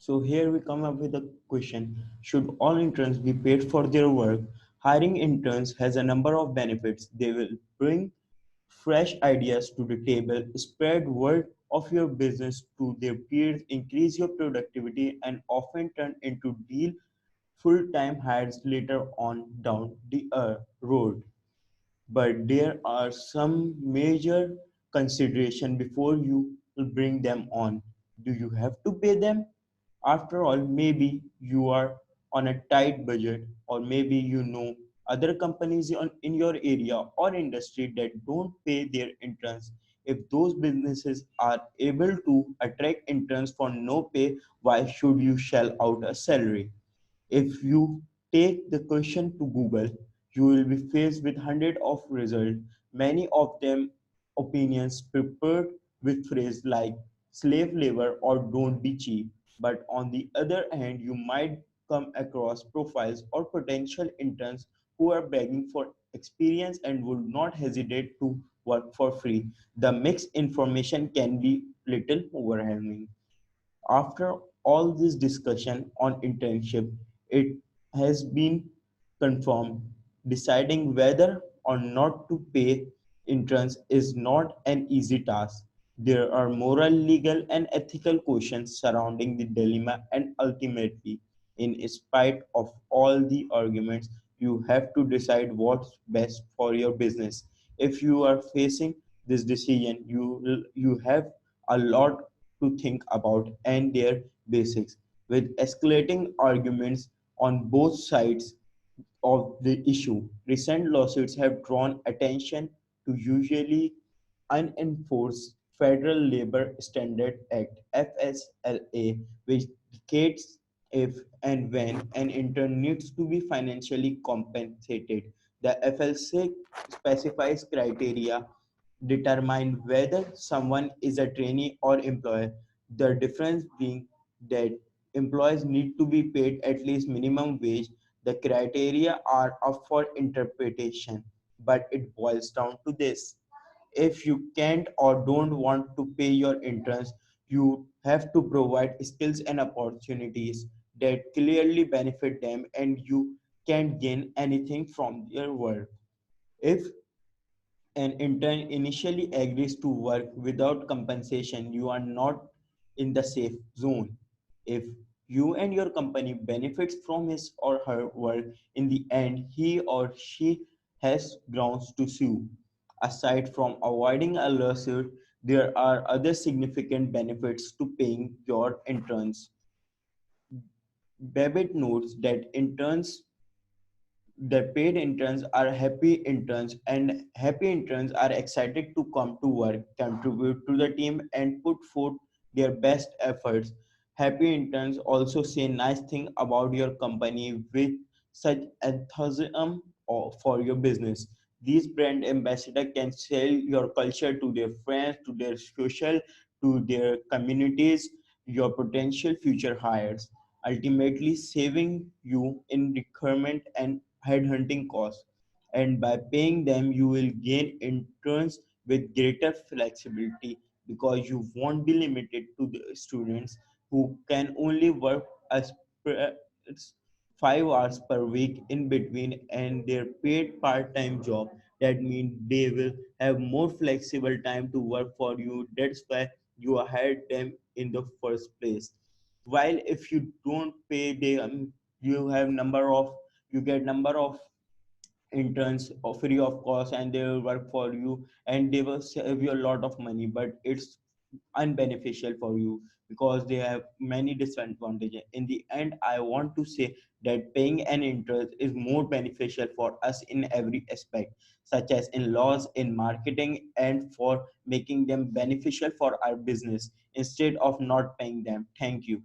So here we come up with a question. Should all interns be paid for their work? Hiring interns has a number of benefits. They will bring fresh ideas to the table, spread word of your business to their peers, increase your productivity, and often turn into deal full-time hires later on down the road. But there are some major consideration before you bring them on. Do you have to pay them? After all, maybe you are on a tight budget, or maybe you know other companies in your area or industry that don't pay their interns. If those businesses are able to attract interns for no pay, why should you shell out a salary? If you take the question to Google, you will be faced with hundreds of results, many of them opinions prepared with phrases like slave labor or don't be cheap. But on the other hand, you might come across profiles or potential interns who are begging for experience and would not hesitate to work for free. The mixed information can be little overwhelming. After all this discussion on internship, it has been confirmed deciding whether or not to pay interns is not an easy task. There are moral, legal, and ethical questions surrounding the dilemma, and ultimately, in spite of all the arguments, you have to decide what's best for your business. If you are facing this decision, you have a lot to think about and their basics. With escalating arguments on both sides of the issue, recent lawsuits have drawn attention to usually unenforced Federal Labor Standard Act (FSLA), which dictates if and when an intern needs to be financially compensated. The FLC specifies criteria determine whether someone is a trainee or employee. The difference being that employees need to be paid at least minimum wage. The criteria are up for interpretation, but it boils down to this. If you can't or don't want to pay your interns, you have to provide skills and opportunities that clearly benefit them, and you can't gain anything from their work. If an intern initially agrees to work without compensation, you are not in the safe zone. If you and your company benefits from his or her work, in the end, he or she has grounds to sue. Aside from avoiding a lawsuit, there are other significant benefits to paying your interns. Babbitt notes that interns the paid interns are happy interns, and happy interns are excited to come to work, contribute to the team, and put forth their best efforts. Happy interns also say nice things about your company with such enthusiasm for your business. These brand ambassadors can sell your culture to their friends, to their social, to their communities, your potential future hires, ultimately saving you in recruitment and headhunting costs. And by paying them, you will gain interns with greater flexibility because you won't be limited to the students who can only work as per- 5 hours per week in between and their paid part-time job. That means they will have more flexible time to work for you. That's why you hired them in the first place. While if you don't pay them, you have number of you get number of interns free of cost, and they will work for you and they will save you a lot of money, but it's unbeneficial for you because they have many disadvantages. In the end, I want to say that paying an interest is more beneficial for us in every aspect, such as in laws, in marketing, and for making them beneficial for our business instead of not paying them. Thank you.